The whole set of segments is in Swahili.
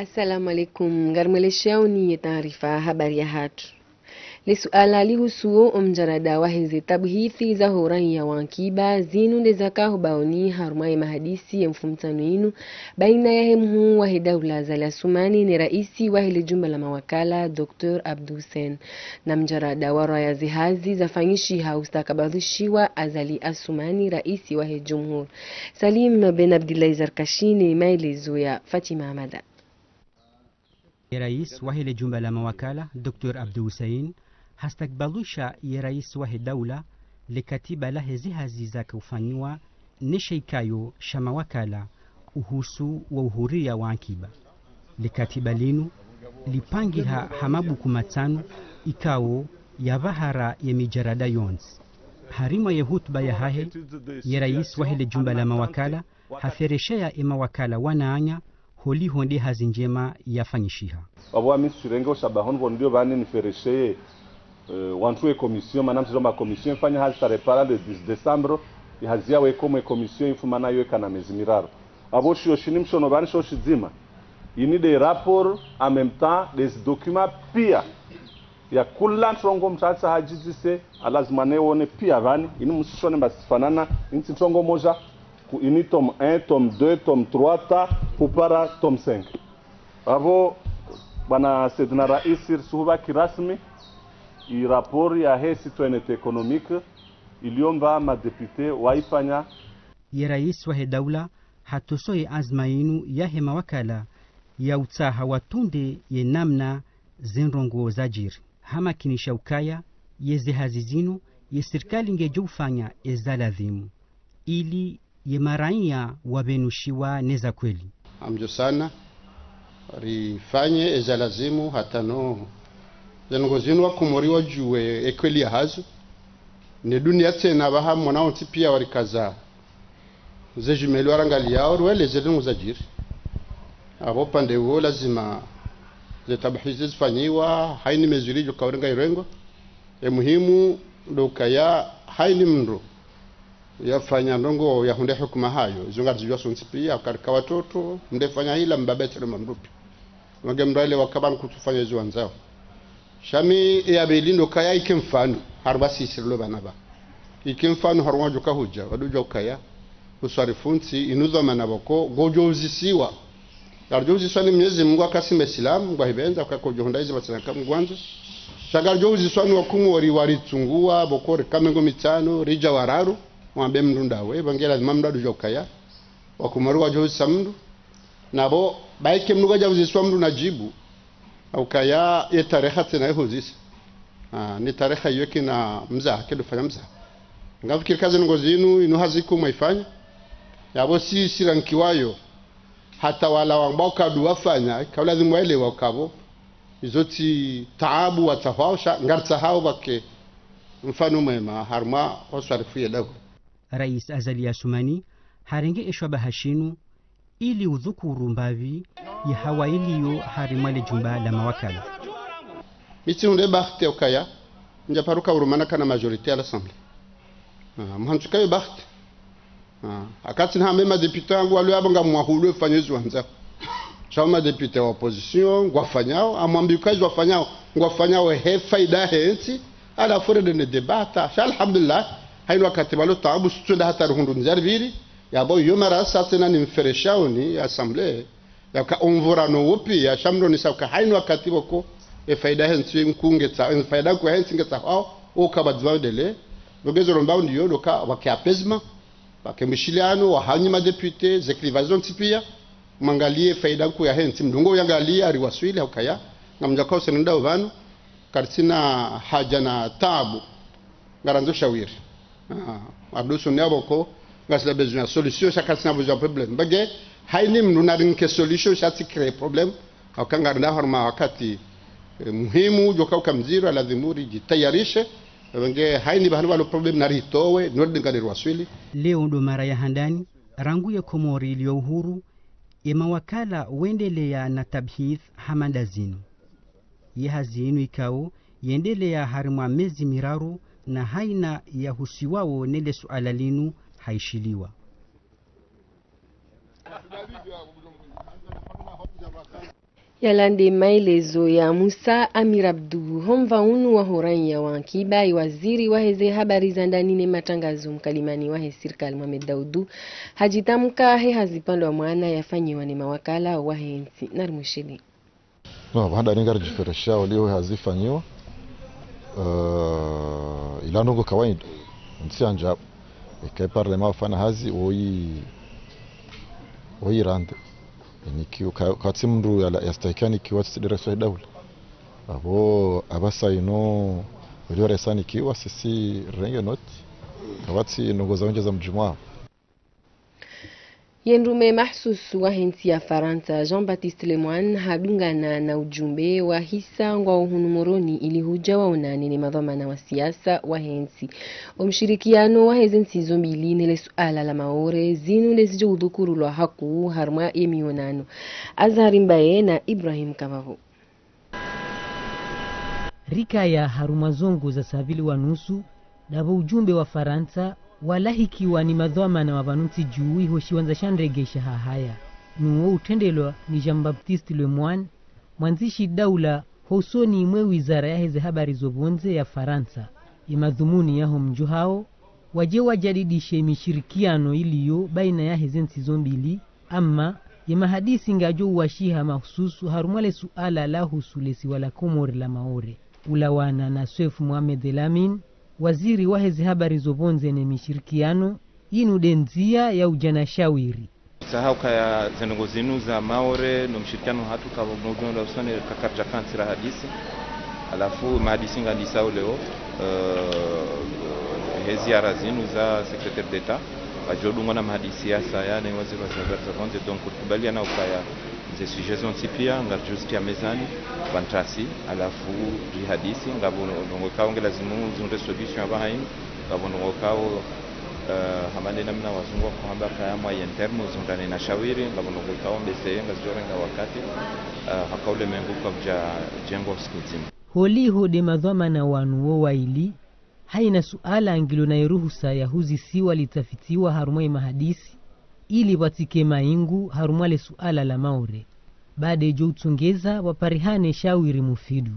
Assalamu alaikum. Garmeleshao ni taarifa habari ya hatu. Lisuala lihusuo mjarada wa hizi tabhithi za huraiya wankiba zinu ndezaka hubaoni harumai mahadisi ya mfumtano inu baina ya hemhu wa hidaula Zali Assoumani ni raisi wa hili jumba la mawakala Dr. Abdou Hussein na mjarada wa raya zihazi zafanyishi haustakabadhishiwa Zali Assoumani raisi wa hili jumhur. Salim Ben Abdillahi Zarkashini maelezo ya Fatima Hamada. Rais wa hili jumba la mawakala Dr. Abdou Hussein hastakbalusha ya rais wa daula likatiba la hizi za kufanywa nishaikayo shama wakala uhusu wa uhuria wa akiba. Likatiba linu lipangiha hamabuku matano ikao ya vahara ya mijarada yons. Harima ya hutuba ya hahe ya rais wa hili jumba la mawakala hafereshea ima wakala wanaanya holi honde hazi njema yafanyishiha. Wabuwa misu rengo shabahon vondio vani niferesheye wantuwe komisyon manam tizoma komisyon fanya hazi tarepara le 10 Desambro ihazia wekomwe komisyon ifumana yue kana mezimiraro. Abo shioshini mshono vani shoshizima ini de rapport en même temps des documents pia ya kula ntongo mtata hajizise alazimane wone pia vani ini musishone mbasifanana inti ntongo moja ini tome 1, tome 2, tome 3 ta pupara tome 5. Abo bana Sedna Raisi suhuba kirasmi i rapori ya he citoyenneté économique iliomba madepute waifanya. Ya rais wa daula hatosoe azma inu ya hema wakala ya utaha watunde ye namna zinrongo zajiri. Hama kinisha ukaya ye zihazizinu ye serikali ngejufanya ezaladhimu ili ye maraia wabenushiwa neza kweli. Amjo sana rifanye ezalazimu hatano zanongozinu wakumoriwa juwe ekweli ya hazu ne dunia tena baha mwanao tipia warikaza zejumeli warangali yao rwele zedungu zajiri abo pande wo lazima zetabhizi zifanyiwa haini mezurijo kawarenga irengo muhimu dokaya haini mndo yafanya ndongo ya hunde hukuma hayo zungarijwa sonspia akarika watoto mdefanya hila mbabetele mamrupi magemrale wakaban kutufanya zuanzao shami ya belindo kaya ikemfano harbasi sirlo banaba ikemfano harwa joka hujja wadujo kaya usarifunti inuzo manaboko gojo uzisiwa yarjo uziswani mnyezi Mungu akasime Islam ngwa hibenza akakojo hundaizi batsaka mgwanzo shagarjo uziswani wakumu waritungua bokore kamengo mitano rija wararu mwambe mrunda we bangela mamda dujo kaya wakumaru wajo samndu nabo baike mnuga jawuziswa mndu najibu au kaya ye tarehe tena huzisi ni tarehe yoki na mzaha kedo fanya mzaha ngafikiri kazi ngozinu inu haziku maifanya yabo si sirankiwayo hata wala wambao duwafanya kabla zimwele wakabo izoti taabu watafausha ngarta hao bake mfano mwema harma wasarifu dago. Rais Zali Assoumani harenge eshwaba hashinu ili udhukuru mbavi ya hawailiyo harimale jumba la mawakala. Miti unde bakhti ukaya nja paruka urumana kana majorité à l'Assemblée. Mhantukayo bakhti. Akati na mema député wangu wale abanga mwahulu fanyezi wanza. Chama député wa opposition ngwafanyao amwambikaji wafanyao ngwafanyao he faida henti ala fure de debata. Alhamdulillah haino wakati balo taabu stunda hata rundu njarviri yabo yomara satena ni mfereshaoni Assemblée yaka onvorano wopi ya shamro ni sauka haino wakati boko faida henti mkungeta faida kwa henti ngeta hao okabadzwa dele bogezo rombao ndiyo doka wakiapezma bakemishiliano wahanyi madepute zeklivazon tipia mangalie faida ku ya henti mdungo yangalia ariwaswili hukaya ngamja kwa senenda uvano kartina haja na tabu ngaranzo shawiri abdusu nyaboko ngasla besoin solution chaque sina besoin problème bage haini mnuna rinke solution chati créer problème akanga nda harma wakati muhimu joka ukamzira lazimuri jitayarishe wenge haini bahanu walo problem naritowe nodi ngadirwaswili. Leo ndo mara ya handani rangu ya Komori iliyo uhuru ya mawakala wendelea na tabhith hamandazinu ya hazinu ikao yendelea harimwa mezi miraru na haina ya husiwao nele suala linu haishiliwa. Yalande maelezo ya Musa Amir Abdu homvaunu wa horanya wa Ankiba waziri wa heze habari za ndani ne matangazo mkalimani wa serikali Mohamed Daudu hajitamka hazipandwa mwana yafanyiwa ni mawakala wa hensi narmushidi no baada ninga rejiferesha walio hazifanyiwa ilanongo kawaida nsianja kai parlement fana hazi oyi rande nikiwa katsimndu yastahikani kiwa tsidireso daula abo abasa ino walio resani kiwa sisi renge not kawatsi nongoza onje za mjumwa Yenrume mahsusu wa hensi ya Faransa Jean-Baptiste Lemoine hadungana na ujumbe wa hisa ngwa uhunumoroni ili huja waonane ni madhamana wa siasa wa hensi. Umshirikiano wa hezensi zombili nile suala la maore zinu lesijo udhukuru lwa haku harma yemionano. Azhari Mbaye na Ibrahim Kamavu. Rika ya harumazongo za savili wa nusu dabo ujumbe wa Faransa walahikiwa ni madhamana wa vanuti juu hoshiwanza shandregesha haya. Nuo utendelwa ni Jean-Baptiste Lemoine, mwanzishi daula hosoni mwe wizara ya heze habari zobonze ya Faransa. Imadhumuni yaho mju hao, waje wajadidishe mishirikiano iliyo baina ya hezensi zombili, ama yemahadisi ngajo uwashiha mahususu harumale suala la husulesi wala komori la maore. Ulawana na Seif Mohamed Elamin, waziri wa hezi habari zobonze ne mishirikiano inu denzia ya ujana shawiri. Sahau kaya zenongo zinu za maore no mshirikiano hatu kwa maudono la usane kakarja kansira hadisi. Alafu mahadisi nga disao leo hezi arazinu za secrétaire d'État. Wajodungo na mahadisi ya saya na waziri wa habari zobonze donc kutubalia na ukaya ze sujets ontipia nga justia mezani bantasi alafu jihadisi ngabo ngokao ngela zinu resolution abahaim ngabo ngokao hamande namna wazungu kwamba kaya moyen terme zungane na shawiri ngabo ngokao mbese ngazorenga wakati hakaule mengu kwa jengo skizima holi hode madhamana wanu waili haina suala angilo na ruhusa ya huzi siwa litafitiwa harumai mahadisi ili watike maingu harumale suala la maore. Baada jo utungeza waparihane shawiri mufidu.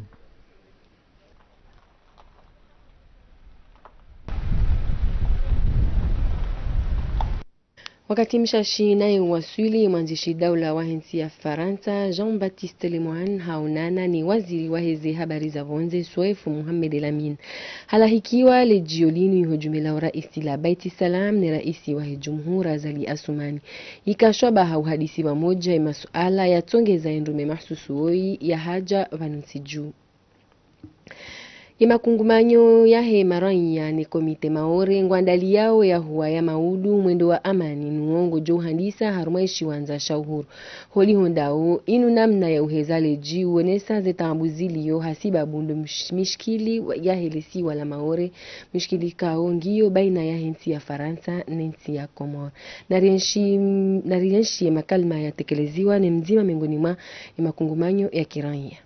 Wakati mshashi naye waswili mwanzishi daula wa hensi ya Faransa Jean-Baptiste Lemoine haonana ni waziri wa hezi habari za vonze Seif Mohamed Elamin. Halahikiwa lejiolinu yuhujumila wa raisi la Baiti Salam ni raisi wa Jumhuri Azali Asumani. Ikashwaba hauhadisi wa moja ya masuala ya tongeza endume mahsusuoi ya haja vanusi juu. Imakungumanyo ya hemaranya ni komite maore ngwandali yao ya huwa ya maudu mwendo wa amani nuongo jo handisa harumaishi wanza shauhuru. Holi hondao inu namna ya uhezale jiu wenesa zetambuzili yo hasiba bundu mishkili ya helisi wala maore mishkili kaongiyo baina ya hensi ya Faransa na hensi ya Komor. Narienshi makalma ya tekeleziwa ni mzima miongoni mwa imakungumanyo ya kiranya.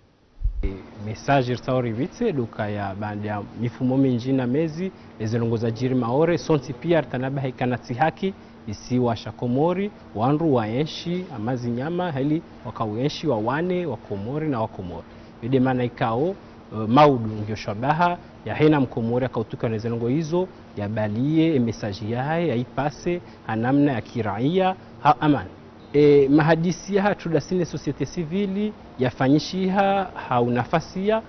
Message ritauri vitse duka ya bandi ya mifumo mingi na mezi ezelongoza jiri maore sonti pia tanaba haikanati haki isi wa shakomori wanru waenshi amazi nyama heli wakawenshi wa wane wa Komori na wa Komori yode maana ikao maudu ngio shabaha ya hena mkomori akautuka na zelongo hizo ya balie message yae ya ipase anamna ya kiraia ha amani. Mahadisi ya tudasine societe civili yafanyishiha haunafasia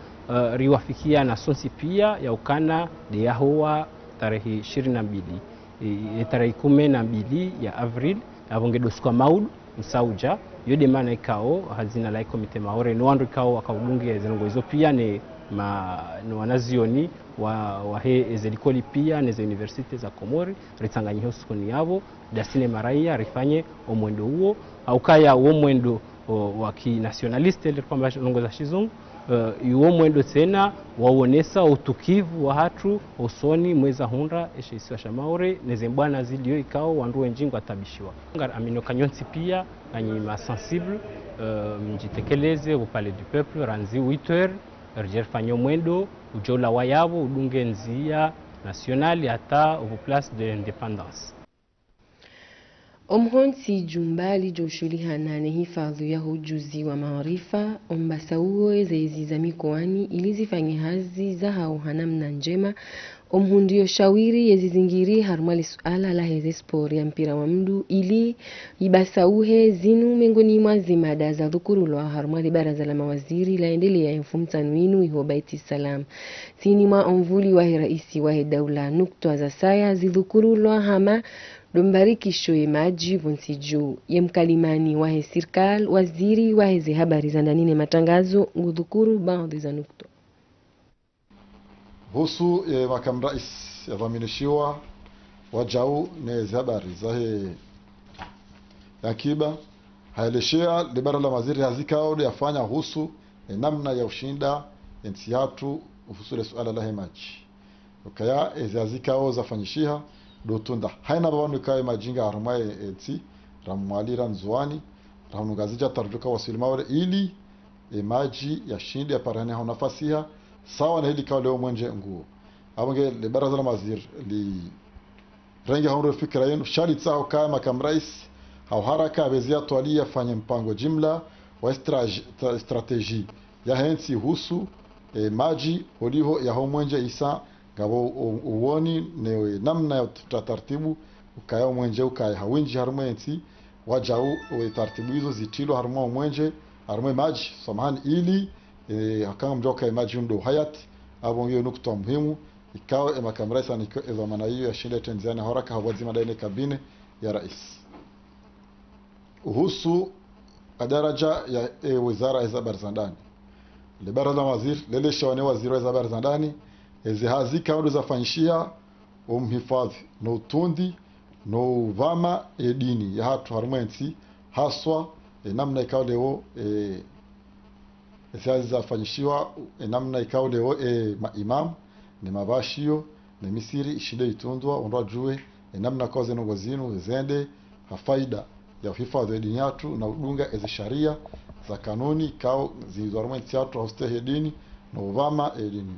riwafikia na sonsi pia ya ukana de yahoa tarehe 22 tarehe 12 ya Avril avongedoskwa maudu msauja yode maana ikao hazina la komite maore no wandu ikao akabunge zengo hizo pia ni wanazioni wa he ezelikoli pia neze universite za Komori ritanganyiho skoni yavo dasine maraia rifanye omwendo huo haukaya omwendo wa kinationaliste ile kwamba longoza shizungu yuo mwendo tena waonesa utukivu wa hatu usoni mweza hundra eshisiwa shamaore neze mbwana zilio ikao wandu wenjingu atabishiwa amino kanyonsi pia kanyi sensible mjitekeleze au palais du peuple ranzi 8h Roger fanyo mwendo ujola wayabo udunge nzia nationali hata au place de l'indépendance. Omhonsi jumbali joshuliha na hifadhi ya ujuzi wa maarifa ombasauo zezi za mikoani ili zifanye hazi za hauhanamna njema. Omhundio shawiri yezizingiri harumali suala la heze sport ya mpira wa mdu ili ibasauhe zinu mengoni mwa zimada za dhukurulwa harumali baraza la mawaziri laendelea infumtanwinu ihobaiti salam. Sini mwa omvuli wa raisi wa daula nukta za saya zidhukurulwa hama dombariki shoye maji vonsiju ye mkalimani wa serikali waziri wa heze habari za ndani na matangazo ngudhukuru baadhi za nukta husu makamu rais yavaminishiwa wajau neze habari zahe yakiba haeleshea libara la maziri hazikao yafanya husu namna ya ushinda nchi yatu husu suala la maji ukaya hazikao zafanyishiha dotunda haina babanu kai majinga armaye nchi ramwalira nzuani ramungazija tarjuka wasilmaure ili maji ya shindi ya parane ha nafasiha sawa na hili kao leo mwenje nguo abonge le baraza la mazir li renga honro fikra yenu shali tsao kama kamrais au haraka bezia twalia fanya mpango jimla wa strategy ya hensi husu maji holiho ya homwenje isa gabo uwoni ne namna ya taratibu ukaya mwenje ukaya hawinji harmensi wajau taratibu hizo zitilo harmo mwenje harmo maji samahani ili hakama mjoka maji ndo hayati abonge nukta muhimu ikawa makamu rais aniko maana hiyo ya shinde Tanzania haraka hawazi madaine kabine ya rais uhusu daraja ya wizara ya habari za ndani le baraza waziri lele shawane waziri wa habari za ndani hazika ndo zafanyishia umhifadhi no utundi no vama dini ya hatu harmensi haswa namna ikawa leo zafanyishiwa namna ikawa leo maimam ni mabashio ni misiri ishinde itundwa ondwa jue namna kazi no wazinu zende faida ya uhifadhi wa dini yatu na udunga sharia za kanuni kao zilizormensi yatu hoste dini no vama dini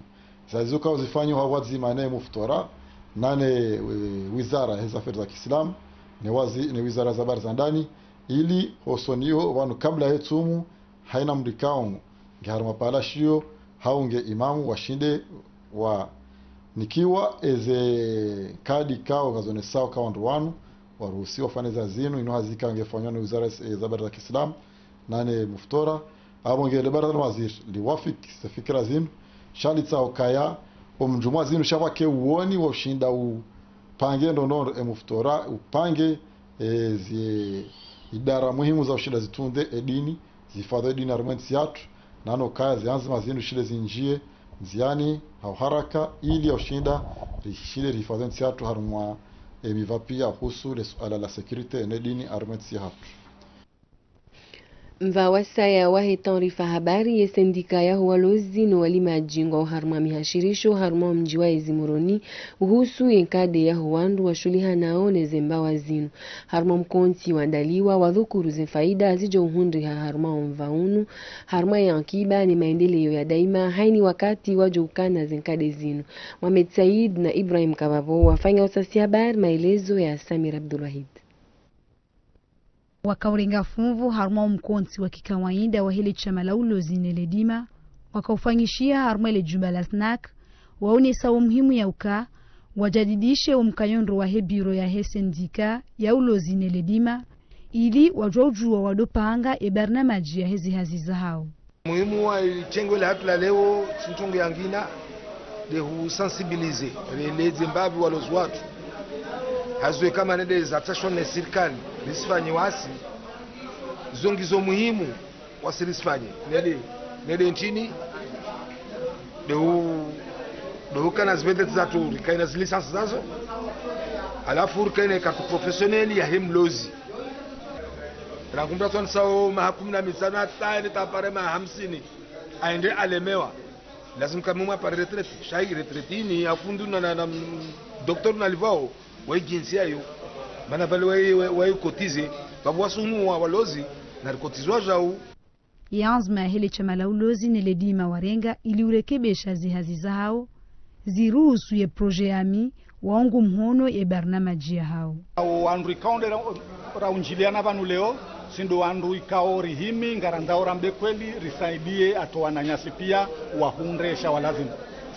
zazuka uzifanywa hawazi maana muftora nane wizara ya afya za Kiislamu ni wizara za habari za ndani ili hosonio wanu kabla yetumu haina mdikao ngarma palashio haunge imamu washinde wa nikiwa eze kadi kao gazone sawa kwa wanu waruhusiwa fanya za zinu ino hazika angefanywa na wizara ya habari za Kiislamu nane muftora abo ngele baraza waziri liwafiki fikra zinu shali tsao kaya umjumwa zinu shabake uoni wa ushinda upange ndono muftora upange idara muhimu za ushinda zitunde dini zifadhi dini armenti yatu nano kaya zianzima zinu shile zinjie nziani au haraka ili ya ushinda shile rifadhi yatu harumwa mivapia husu le suala la security ene dini armenti yatu mvawasa ya wahe taarifa habari ya sendika ya walozi no walima jingo harma mihashirisho harma mjiwa ezimuroni uhusu yenkade ya huandu wa shuliha nao nezemba wazinu harma mkonti wandaliwa wadhukuru ze faida zijo uhundi ha harma mvaunu harma ya akiba ni maendeleo ya daima haini wakati wajo ukana zenkade zinu Mohamed Said na Ibrahim Kababo wafanya usasi habari maelezo ya Samir Abdulwahid wakauringa funvu harma mkonti wa kikawaida wa hili chama la ulozi neledima wakaufanyishia harma ile jumba la snack waone sawa muhimu ya uka wajadidishe umkayondo wa hebiro ya hesendika ya ulozi neledima ili wajojua wadopanga barnamaji ya hezi haziza hao muhimu wa chengo la hatu la leo sintungu yangina de husensibilize les Zimbabwe walozi watu hazwe kama nende zatashwa na serikali lisifanye wasi zongizo muhimu wasilisifanye nede nchini de kana zibende zatu kaina lisansi zazo alafu kaina katu professionnel ya hemlozi rakumba twan sao mahakumi na misana tayari taparema 50 aende alemewa lazima kama pa retraite shai retretini afundu na doktor na livao wa jinsia hiyo maana pale wao kotize babu wasumu wa walozi na kotizwa jao yanzma hili chama la ulozi neledima warenga ili urekebesha zihazi zao ziruhusu ye projet ami waongo mhono ye barnamaji hao au andrikondera raunjiliana vanu leo sindo wandu ikao rihimi ngarandao rambe kweli risaidie atoana nyasi pia wahundresha walazima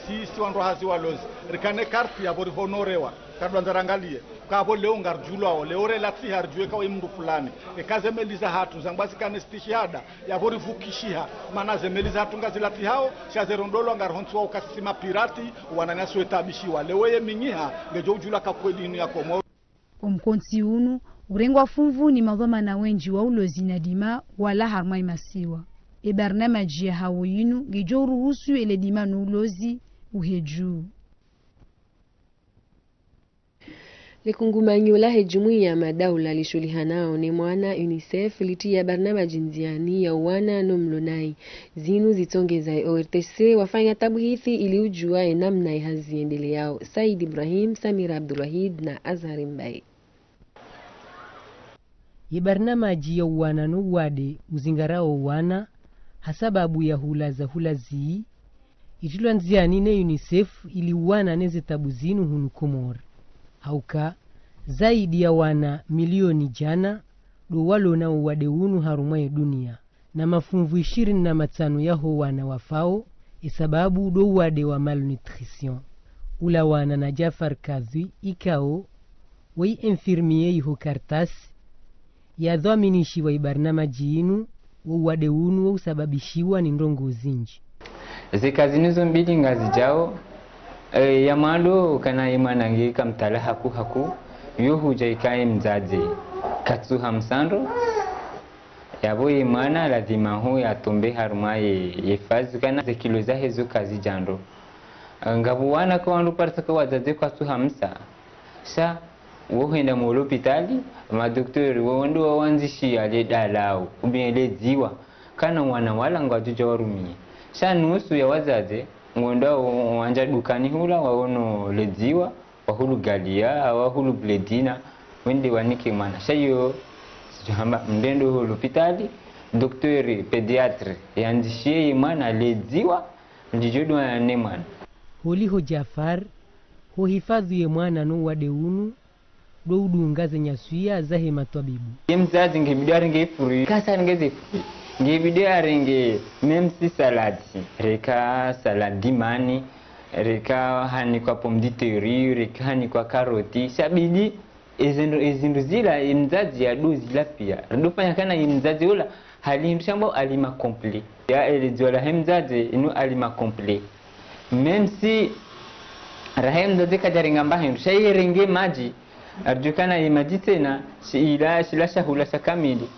si wandu hazi walozi rikane karti ya bori honorewa kadwa nzarangalie kabo leo ngarjulwa leo relati harjue kwa mndu fulani ekaze meliza hatu zangbazi kane stishihada ya bori vukishiha maana zemeliza hatu ngazilati hao shazerondolo ngarhonswa ukasima pirati wananyasi wetabishiwa leo ye minyiha ngejo ujula kakweli ya komo omkonsi unu urengwa funvu ni madhama na wenji wa ulozi na dima wala harmai masiwa barnamaji ya hawo yinu ngejo ruhusu ele dima no ulozi uheju Likungumanyo la hejumuiya ya madaula lishulihanao ni mwana UNICEF litia barnamaji nziani ya wana no mlonai zinu zitongeza ORTC wafanya tabu hithi ili ujua namna haziendele yao. Said Ibrahim, Samira Abdulwahid na Azhar Mbai. Barnamaji ya wana no wade uzingarao wana hasababu ya hulazi itilwa nziani ne UNICEF ili wana neze tabu zinu hunu Komor. Hauka zaidi ya wana milioni jana do walo na uwade unu harumai dunia na mafunvu 25 yaho wana wafao isababu do uwade wa malnutrition ula wana na Jafar Kadhi ikao wai infirmiye iho kartas ya dhaminishi wa barnamaji inu wa uwade unu wa usababishiwa ni ndongo zinji zikazinizo mbili ngazijao yamalo kana imanangi kamtala haku yuhuja ikae mzazi katsu hamsando yabo imana lazima hu yatombe haruma yefazi kana zekilo za hezo kazi jando ngabu wana kwa wandu partaka wazazi katsu hamsa sa wohenda mu hospitali madoktori wondo wawanzishi ale dalao ubele ziwa kana wana wala ngwajuja warumie sa nusu ya wazazi ngondo wanja dukani hula waono leziwa wahulu galia wahulu bledina wende wanike mana shayo sijamba mdendo hospitali doktori pediatre yanjishie imana leziwa ndijodo ane mana holiho Jafar ho hifadhi ye mwana no wade unu do udungaze nyasuya zahe matwabibu mzazi ngebidari ngefuri kasa ngezefuri ngebidari nge memsi saladi reka saladi mani reka hani kwa pomme de terre reka hani kwa karoti sabidi ezindu zila mzazi ya dozi la pia ndofanya kana mzazi ula halimshambo alima complet ya elizola hemzazi inu alima complet même si rahem dozi kajaringa mbahindu shayirenge maji arjukana imaji tena shila shahula shakamili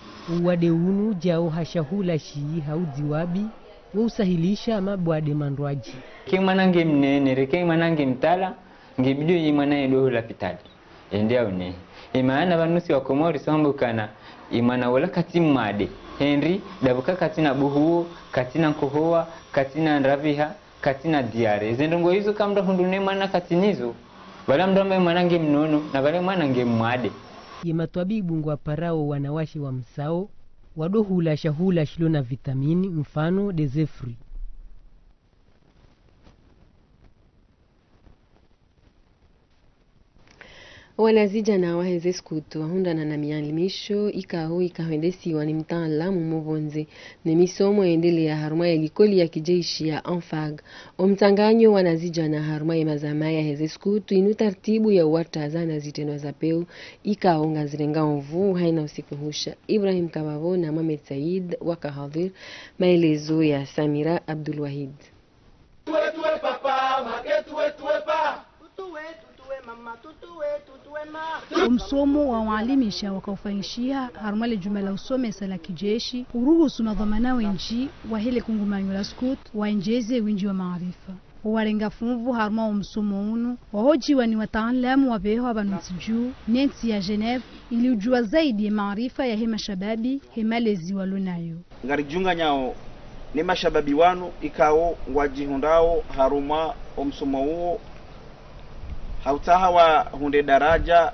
uwade unu jao hashahula shii haudziwabi usahilisha mabwade mandwaji kimana ngemnene reke imana ngemtala ngebidio imana edo la pitali endea une imana banusi wa Komori sombukana imana wala katimade Henry dabuka katina buhu katina nkohoa katina nraviha katina diare zendongo hizo kamda hundune mana katinizo bala mdombe mwanange mnono na bale mwanange mwade yematwabibu ngwa parao wanawashi wa msao wadohula shahula shilo na vitamini mfano dezefri wanazija na waheze skutu wahundana na mialimisho ikahwendesiwa ni mtaalamu muvonze ni misomo endelea haruma ya likoli ya kijeshi ya Anfag omtanganyo wanazija na haruma ya mazama ya heze skutu inu tartibu ya wataza na zitenwa za peu ikaonga zirenga mvu haina usiku husha. Ibrahim Kabavo na Mohamed Said wakahadhir maelezo ya Samira Abdulwahid. Tuwe papa maketuwe pa Msomo wa waalimisha wakaufanyishia harumale jumala usomesa la kijeshi uruhusu madhamana wenji wa hele kungumanyo la skut waenjeze winji wa maarifa warenga funvu haruma msomo unu wahojiwa ni wataalamu wa beho abanutsiju nenti ya Geneve ili ujua zaidi ya maarifa ya hema shababi hemalezi walunayo ngarijunga nyao ni mashababi wanu ikao wajihundao haruma msomo huo hautaha wa hunde daraja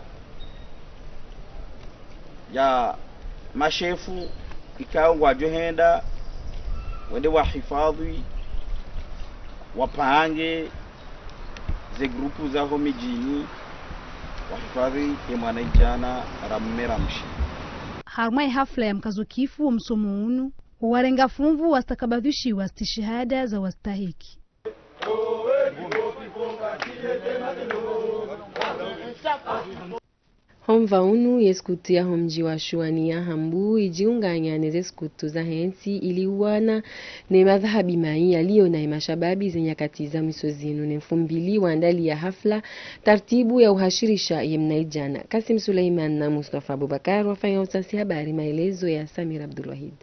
ya mashefu ikao wajohenda wende wa hifadhi wapange ze grupu za homijini wa hifadhi ya mwanaijana ramume ramshi harmai hafla ya mkazukifu wa msomo unu warenga fumvu wastakabadhishi wa stishahada za wastahiki. Homva unu yeskutu ya homji wa shuania hambu ijiunganya neze skutu za hensi iliuana ne madhahabi mai yaliyo na mashababi za nyakati za misozinu ne mfumbili waandali ya hafla tartibu ya uhashirisha yemnaijana. Kasim Suleiman na Mustafa Abubakar wafanya utasi habari. Maelezo ya Samir Abdulwahid.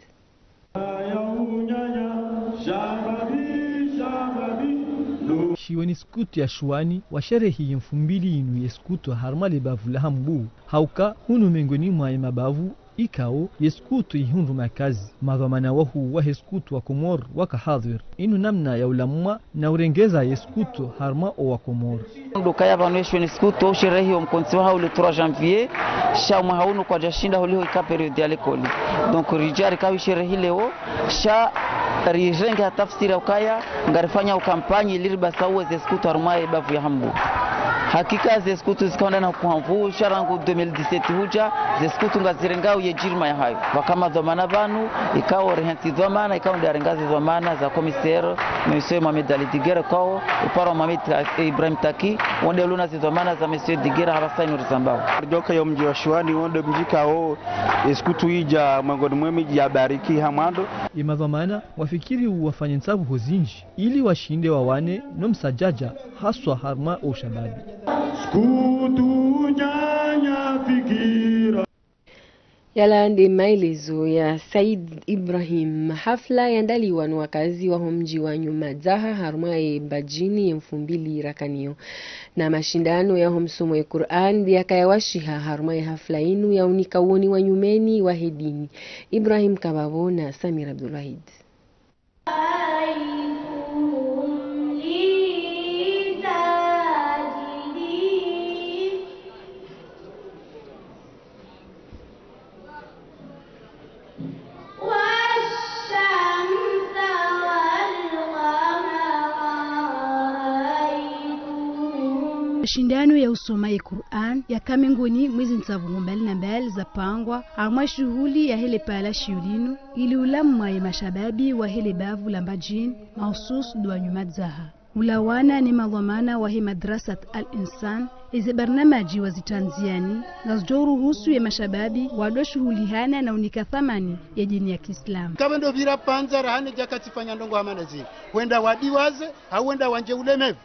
Shiweni skutu ya shuani wa sherehi mfumbili inu yeskutu harmali bavu la hambu hauka hunu mengoni mwa mabavu ikao yeskutu ihundu makazi madhamana wahu wa yeskutu wa Komor waka hadhir inu namna ya ulamua na urengeza yeskutu harma o wa Komor ndukaya vanweshwe niskutu sherehi wa mkonsi wa haule 3 janvier sha mwahaunu kwa jashinda hulio ika periodi ya lekoli donc rijari kawi sherehi leo sha rijenga tafsiri ukaya ngarifanya ukampanyi liriba sawa zeskutu harma bavu ya hambu hakika zeskutu zikaenda na kuhamvu sharangu 2017 huja zeskutu ngazirengao ye jirma ya hayo wakama dhamana banu ikao rehenti dhamana ikao ndarengazi dhamana za komisero monsieur Mohamed Ali Digera kwao upara Mohamed Ibrahim Taki wonde luna dhamana za monsieur Digera habasaini rizambao doka ya mji wa Shuani wonde mjikao eskutu hija mwangoni mwemi ya bariki hamando imadhamana wafikiri wafanye nsabu hozinji ili washinde wawane no msajaja haswa harma o shababi skutu nyanya fikira. Yala ndi maelezo ya Said Ibrahim. Hafla yandaliwa na wakazi wa mji wa Nyumadzaha harmae bajini 2000 rakanio na mashindano ya msomo ya Qur'an yakayawashiha harmae hafla inu ya unikawoni wa nyumeni wa hedini. Ibrahim Kababo na Samir Abdulwahid. Mashindano ya usomaji Qur'an ya kamengoni mwezi nsavu mbali na mbali za pangwa harma shughuli ya hele pala shiulinu ili ulamwa ya mashababi wa hele bavu lambajin mahusus dua Nyumadzaha ulawana ni madhamana wa he madrasat al-insan izi barnamaji wa zitanziani na zuruhusu ya mashababi wado shughuli hana na unika thamani ya dini ya Kiislamu kabendo vira panza rahane jakati fanya ndongo hamana zini wenda wadiwaze au wenda wanje ulemevu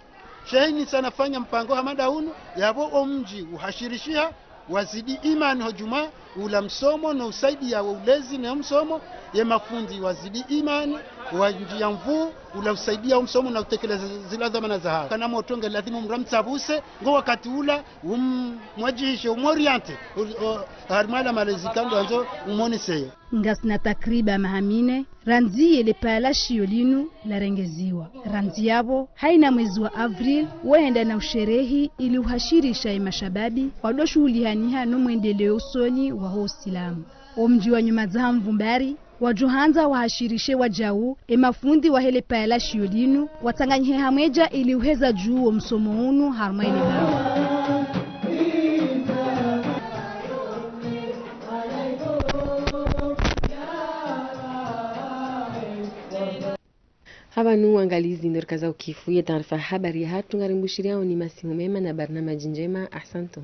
shehini sana fanya mpango hamada hunu yabo omji uhashirishia wazidi imani hojuma ula msomo na usaidi ya ulezi na msomo ya mafundi wazidi imani wajia mvu ula usaidia msomo na utekeleza zila dhamana za hao kana motonga lazima mramtsabuse ngo wakati ula mwajihishe umoriente harmala malezikando anzo umoniseye ngasna takriba mahamine ranzi ile pala shiolinu la rengeziwa ranzi yabo haina mwezi wa Avril waenda na usherehi ili uhashirisha mashababi wado shughuli haniha no mwendeleo usoni wa Uislamu omji wa Nyumadzaha mvumbari wajuhanza wahashirishe wajau mafundi wa hele pala shiolinu watanganye hamweja ili uheza juu wa msomo unu harma ile babu Haba nu angalizi ndirka za ukifu ya taarifa habari ya hatu ngarimbushiriao ni masimu mema na barnamaji njema. Ahsantum.